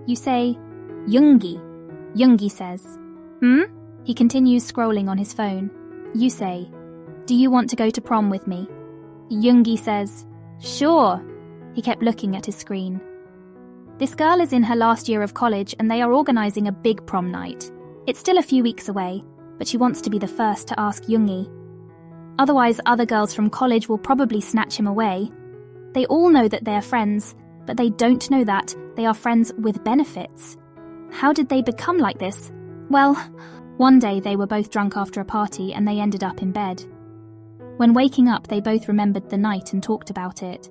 You say, Yoongi. Yoongi says, He continues scrolling on his phone. You say, do you want to go to prom with me? Yoongi says, sure. He kept looking at his screen. This girl is in her last year of college and they are organising a big prom night. It's still a few weeks away, but she wants to be the first to ask Jungi. Otherwise, other girls from college will probably snatch him away. They all know that they are friends, but they don't know that they are friends with benefits. How did they become like this? Well, one day they were both drunk after a party and they ended up in bed. When waking up, they both remembered the night and talked about it.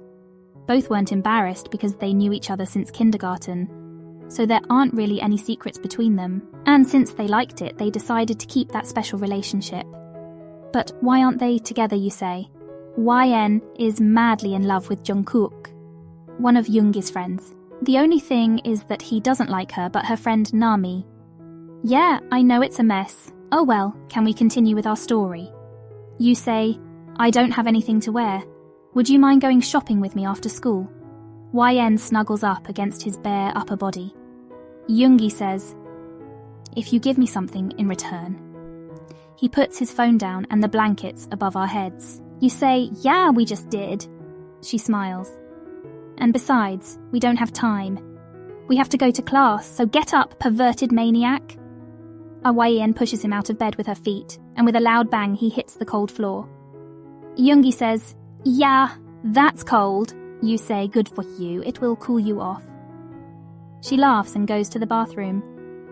Both weren't embarrassed because they knew each other since kindergarten, so there aren't really any secrets between them, and since they liked it, they decided to keep that special relationship. But why aren't they together, you say? YN is madly in love with Jungkook, one of Yoongi's friends. The only thing is that he doesn't like her but her friend Nami. Yeah, I know it's a mess. Oh well, can we continue with our story? You say, I don't have anything to wear. Would you mind going shopping with me after school? YN snuggles up against his bare upper body. Yoongi says, if you give me something in return. He puts his phone down and the blankets above our heads. You say, yeah, we just did. She smiles. And besides, we don't have time. We have to go to class, so get up, perverted maniac. YN pushes him out of bed with her feet, and with a loud bang he hits the cold floor. Yoongi says, yeah, that's cold. You say, good for you, it will cool you off. She laughs and goes to the bathroom.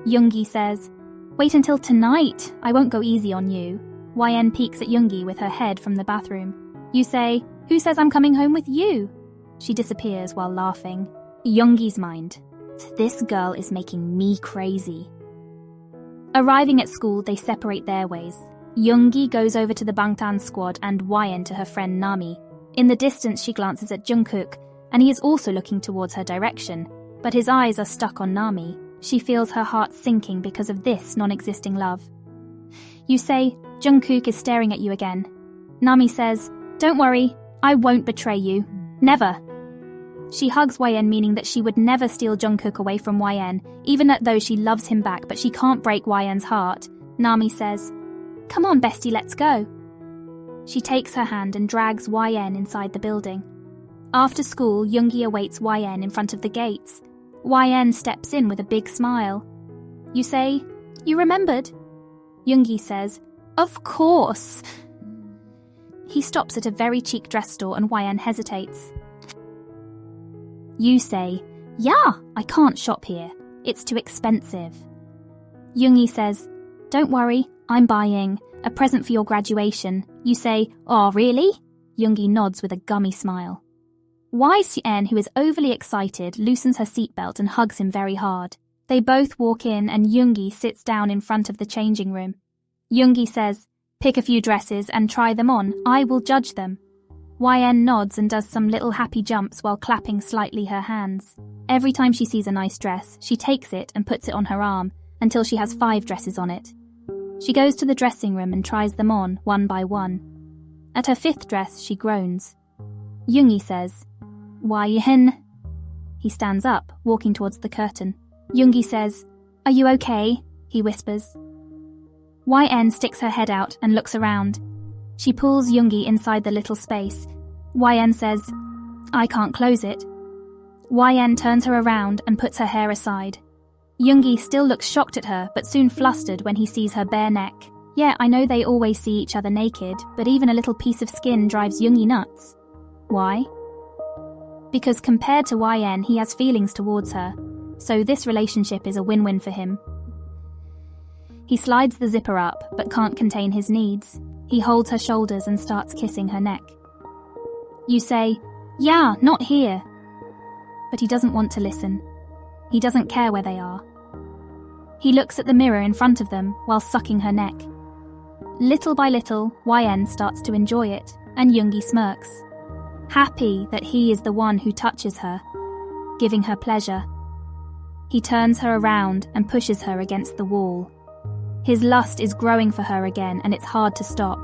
Yoongi says, wait until tonight, I won't go easy on you. YN peeks at Yoongi with her head from the bathroom. You say, who says I'm coming home with you? She disappears while laughing. Yoongi's mind. This girl is making me crazy. Arriving at school, they separate their ways. Yoongi goes over to the Bangtan squad and YN to her friend Nami. In the distance, she glances at Jungkook, and he is also looking towards her direction, but his eyes are stuck on Nami. She feels her heart sinking because of this non-existing love. You say, Jungkook is staring at you again. Nami says, don't worry, I won't betray you. Never. She hugs YN, meaning that she would never steal Jungkook away from YN, even though she loves him back, but she can't break YN's heart. Nami says, come on, bestie, let's go. She takes her hand and drags YN inside the building. After school, Yoongi awaits YN in front of the gates. YN steps in with a big smile. You say, you remembered? Yoongi says, of course. He stops at a very chic dress store and YN hesitates. You say, yeah, I can't shop here. It's too expensive. Yoongi says, don't worry, I'm buying a present for your graduation. You say, oh, really? Yoongi nods with a gummy smile. YN, who is overly excited, loosens her seatbelt and hugs him very hard. They both walk in and Yoongi sits down in front of the changing room. Yoongi says, pick a few dresses and try them on. I will judge them. YN nods and does some little happy jumps while clapping slightly her hands. Every time she sees a nice dress, she takes it and puts it on her arm until she has 5 dresses on it. She goes to the dressing room and tries them on, one by one. At her 5th dress, she groans. Yoongi says, YN. He stands up, walking towards the curtain. Yoongi says, are you okay? He whispers. YN sticks her head out and looks around. She pulls Yoongi inside the little space. YN says, I can't close it. YN turns her around and puts her hair aside. Yoongi still looks shocked at her, but soon flustered when he sees her bare neck. Yeah, I know they always see each other naked, but even a little piece of skin drives Yoongi nuts. Why? Because compared to YN, he has feelings towards her, so this relationship is a win-win for him. He slides the zipper up, but can't contain his needs. He holds her shoulders and starts kissing her neck. You say, yeah, not here. But he doesn't want to listen. He doesn't care where they are. He looks at the mirror in front of them while sucking her neck. Little by little, YN starts to enjoy it, and Yoongi smirks, happy that he is the one who touches her, giving her pleasure. He turns her around and pushes her against the wall. His lust is growing for her again, and it's hard to stop.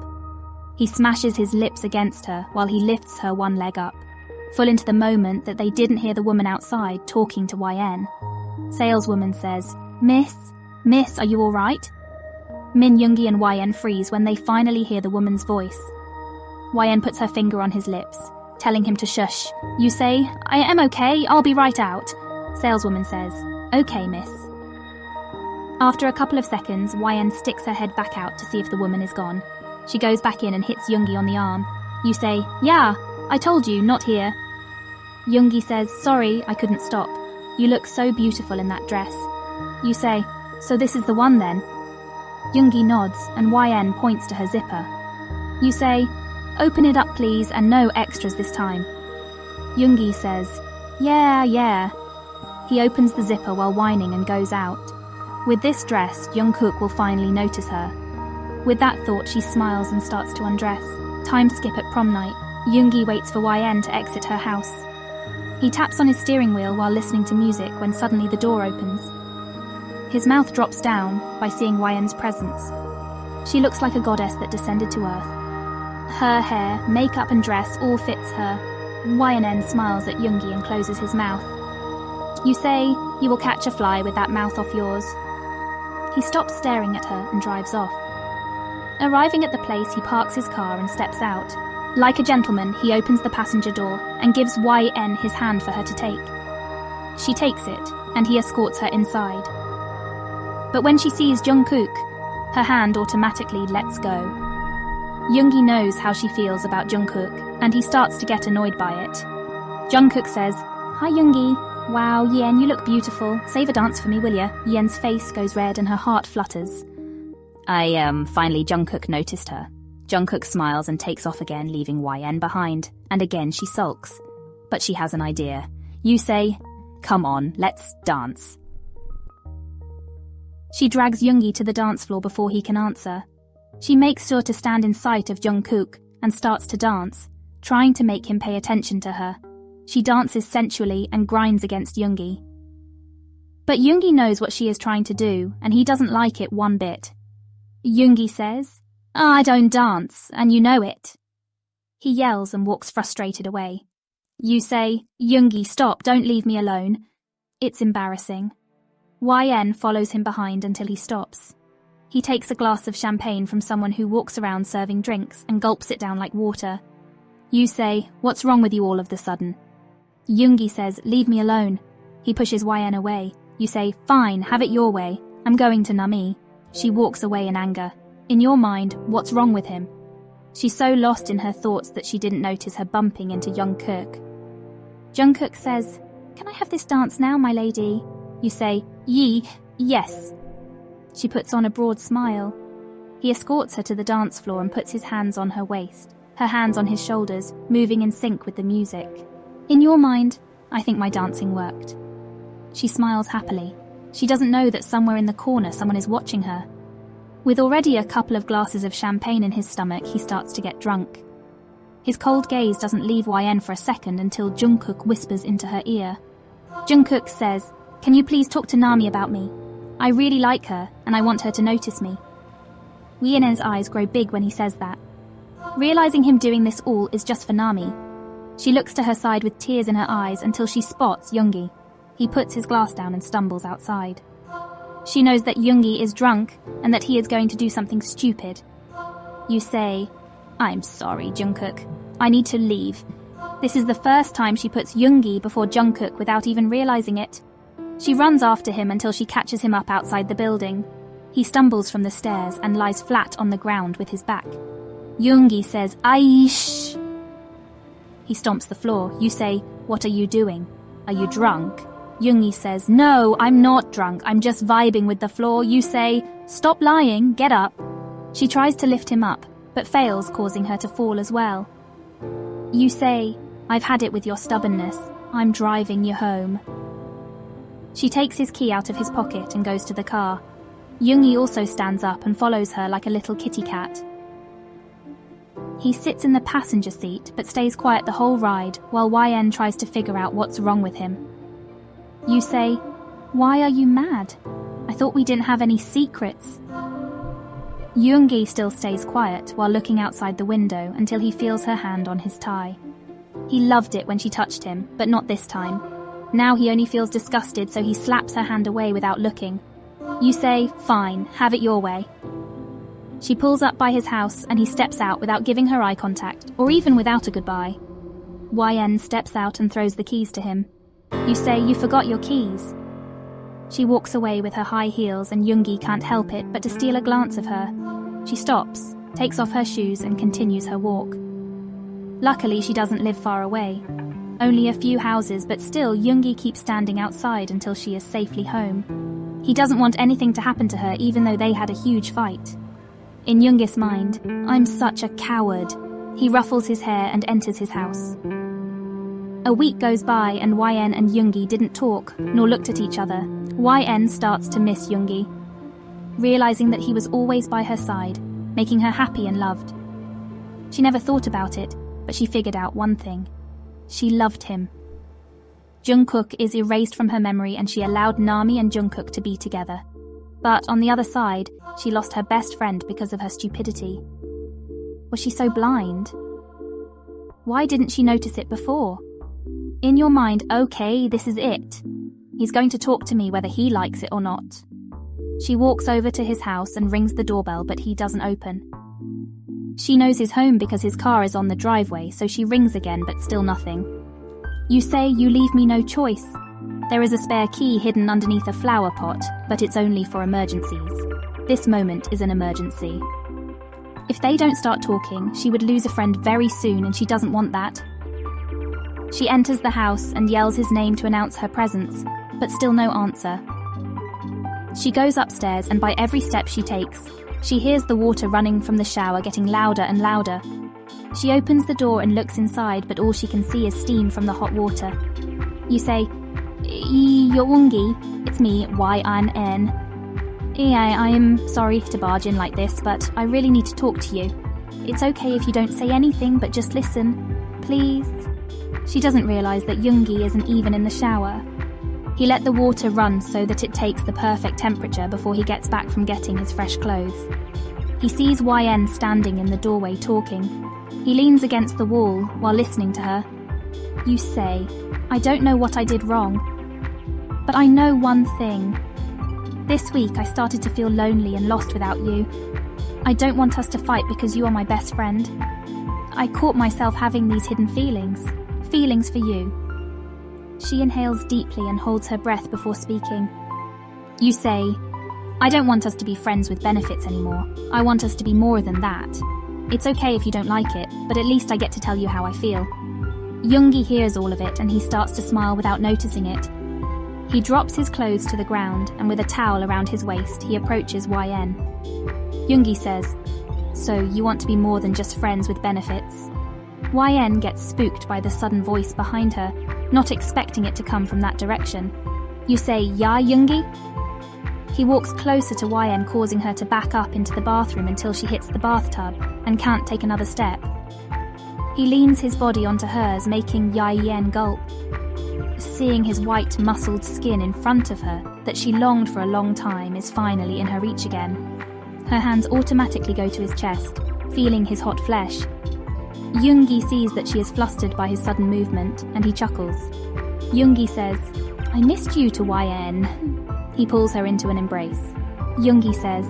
He smashes his lips against her while he lifts her one leg up, full into the moment that they didn't hear the woman outside talking to YN. Saleswoman says, Miss, are you all right? Min, Yoongi and YN freeze when they finally hear the woman's voice. YN puts her finger on his lips, telling him to shush. You say, I am okay, I'll be right out. Saleswoman says, okay, miss. After a couple of seconds, YN sticks her head back out to see if the woman is gone. She goes back in and hits Yoongi on the arm. You say, yeah, I told you, not here. Yoongi says, sorry, I couldn't stop. You look so beautiful in that dress. You say, so this is the one then? Yoongi nods and YN points to her zipper. You say, open it up please and no extras this time. Yoongi says, yeah. He opens the zipper while whining and goes out. With this dress, Jungkook will finally notice her. With that thought, she smiles and starts to undress. Time skip at prom night. Yoongi waits for YN to exit her house. He taps on his steering wheel while listening to music when suddenly the door opens. His mouth drops down by seeing YN's presence. She looks like a goddess that descended to earth. Her hair, makeup and dress all fits her. YN smiles at Yoongi and closes his mouth. You say, you will catch a fly with that mouth of yours. He stops staring at her and drives off. Arriving at the place, he parks his car and steps out. Like a gentleman, he opens the passenger door and gives YN his hand for her to take. She takes it, and he escorts her inside. But when she sees Jungkook, her hand automatically lets go. Yoongi knows how she feels about Jungkook, and he starts to get annoyed by it. Jungkook says, hi Yoongi. Wow, Yen, you look beautiful. Save a dance for me, will ya? Yen's face goes red and her heart flutters. Finally Jungkook noticed her. Jungkook smiles and takes off again, leaving YN behind, and again she sulks. But she has an idea. You say, come on, let's dance. She drags Yoongi to the dance floor before he can answer. She makes sure to stand in sight of Jungkook and starts to dance, trying to make him pay attention to her. She dances sensually and grinds against Yoongi. But Yoongi knows what she is trying to do, and he doesn't like it one bit. Yoongi says, I don't dance, and you know it. He yells and walks frustrated away. You say, Yoongi, stop, don't leave me alone. It's embarrassing. YN follows him behind until he stops. He takes a glass of champagne from someone who walks around serving drinks and gulps it down like water. You say, what's wrong with you all of the sudden? Yoongi says, leave me alone. He pushes YN away. You say, fine, have it your way. I'm going to Nami. She walks away in anger. In your mind, what's wrong with him? She's so lost in her thoughts that she didn't notice her bumping into Jungkook. Jungkook says, can I have this dance now, my lady? You say, yes. She puts on a broad smile. He escorts her to the dance floor and puts his hands on her waist, her hands on his shoulders, moving in sync with the music. In your mind, I think my dancing worked. She smiles happily. She doesn't know that somewhere in the corner someone is watching her. With already a couple of glasses of champagne in his stomach, he starts to get drunk. His cold gaze doesn't leave YN for a second until Jungkook whispers into her ear. Jungkook says, can you please talk to Nami about me? I really like her, and I want her to notice me. YN's eyes grow big when he says that. Realizing him doing this all is just for Nami. She looks to her side with tears in her eyes until she spots Yoongi. He puts his glass down and stumbles outside. She knows that Yoongi is drunk and that he is going to do something stupid. You say, I'm sorry, Jungkook. I need to leave. This is the first time she puts Yoongi before Jungkook without even realizing it. She runs after him until she catches him up outside the building. He stumbles from the stairs and lies flat on the ground with his back. Yoongi says, Aish. He stomps the floor. You say, what are you doing? Are you drunk? Yoongi says, no, I'm not drunk. I'm just vibing with the floor. You say, stop lying, get up. She tries to lift him up, but fails, causing her to fall as well. You say, I've had it with your stubbornness. I'm driving you home. She takes his key out of his pocket and goes to the car. Yoongi also stands up and follows her like a little kitty cat. He sits in the passenger seat but stays quiet the whole ride while YN tries to figure out what's wrong with him. You say, why are you mad? I thought we didn't have any secrets. Yoongi still stays quiet while looking outside the window until he feels her hand on his thigh. He loved it when she touched him, but not this time. Now he only feels disgusted, so he slaps her hand away without looking. You say, "Fine, have it your way." She pulls up by his house and he steps out without giving her eye contact, or even without a goodbye. YN steps out and throws the keys to him. You say, "You forgot your keys." She walks away with her high heels and Yoongi can't help it but to steal a glance of her. She stops, takes off her shoes and continues her walk. Luckily, she doesn't live far away. Only a few houses, but still Yoongi keeps standing outside until she is safely home. He doesn't want anything to happen to her even though they had a huge fight. In Yoongi's mind, "I'm such a coward." He ruffles his hair and enters his house. A week goes by and YN and Yoongi didn't talk, nor looked at each other. YN starts to miss Yoongi, realizing that he was always by her side, making her happy and loved. She never thought about it, but she figured out one thing. She loved him. Jungkook is erased from her memory and she allowed Nami and Jungkook to be together. But on the other side, she lost her best friend because of her stupidity. Was she so blind? Why didn't she notice it before? In your mind, okay, this is it. He's going to talk to me whether he likes it or not. She walks over to his house and rings the doorbell, but he doesn't open. She knows his home because his car is on the driveway, so she rings again, but still nothing. You say, "You leave me no choice." There is a spare key hidden underneath a flower pot, but it's only for emergencies. This moment is an emergency. If they don't start talking, she would lose a friend very soon and she doesn't want that. She enters the house and yells his name to announce her presence, but still no answer. She goes upstairs and by every step she takes, she hears the water running from the shower getting louder and louder. She opens the door and looks inside, but all she can see is steam from the hot water. You say, "Yoongi, it's me, YN. Yeah, I am sorry to barge in like this, but I really need to talk to you. It's okay if you don't say anything, but just listen, please." She doesn't realize that Yoongi isn't even in the shower. He let the water run so that it takes the perfect temperature before he gets back from getting his fresh clothes. He sees YN standing in the doorway talking. He leans against the wall while listening to her. You say, "I don't know what I did wrong, but I know one thing. This week I started to feel lonely and lost without you. I don't want us to fight because you are my best friend. I caught myself having these hidden feelings for you." She inhales deeply and holds her breath before speaking. You say, "I don't want us to be friends with benefits anymore. I want us to be more than that. It's okay if you don't like it, but at least I get to tell you how I feel." Yoongi hears all of it and he starts to smile without noticing it. He drops his clothes to the ground and with a towel around his waist, he approaches YN. Yoongi says, "So you want to be more than just friends with benefits?" YN gets spooked by the sudden voice behind her, not expecting it to come from that direction. You say, "Ya, Yoongi?" He walks closer to YN, causing her to back up into the bathroom until she hits the bathtub and can't take another step. He leans his body onto hers, making Yen gulp. Seeing his white, muscled skin in front of her that she longed for a long time is finally in her reach again. Her hands automatically go to his chest, feeling his hot flesh. Yoongi sees that she is flustered by his sudden movement, and he chuckles. Yoongi says, "I missed you to YN." He pulls her into an embrace. Yoongi says,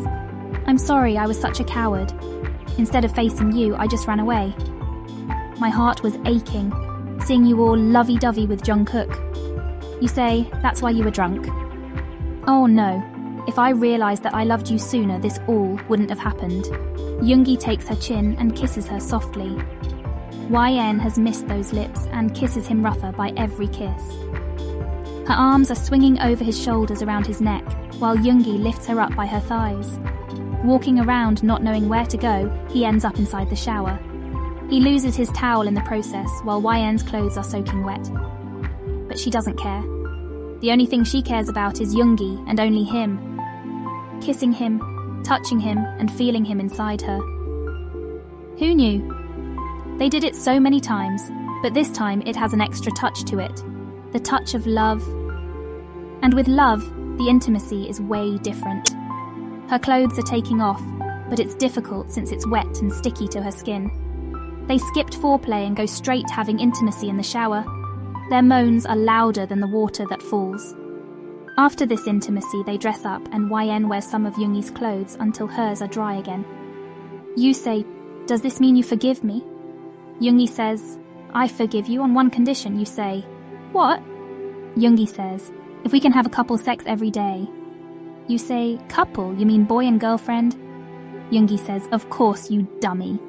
"I'm sorry I was such a coward. Instead of facing you, I just ran away. My heart was aching, seeing you all lovey-dovey with Jungkook." You say, "That's why you were drunk." Oh no, if I realized that I loved you sooner, this all wouldn't have happened. Yoongi takes her chin and kisses her softly. YN has missed those lips and kisses him rougher by every kiss. Her arms are swinging over his shoulders around his neck, while Yoongi lifts her up by her thighs. Walking around not knowing where to go, he ends up inside the shower. He loses his towel in the process, while YN's clothes are soaking wet. But she doesn't care. The only thing she cares about is Yoongi and only him. Kissing him, touching him, and feeling him inside her. Who knew? They did it so many times, but this time it has an extra touch to it. The touch of love. And with love, the intimacy is way different. Her clothes are taking off, but it's difficult since it's wet and sticky to her skin. They skipped foreplay and go straight having intimacy in the shower. Their moans are louder than the water that falls. After this intimacy, they dress up and YN wears some of Yoongi's clothes until hers are dry again. You say, "Does this mean you forgive me?" Yoongi says, "I forgive you on one condition." You say, "What?" Yoongi says, "If we can have a couple sex every day." You say, "Couple? You mean boy and girlfriend?" Yoongi says, "Of course, you dummy."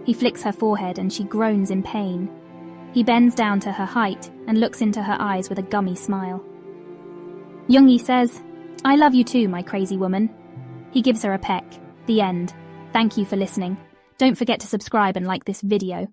He flicks her forehead and she groans in pain. He bends down to her height and looks into her eyes with a gummy smile. Yoongi says, "I love you too, my crazy woman." He gives her a peck. The end. Thank you for listening. Don't forget to subscribe and like this video.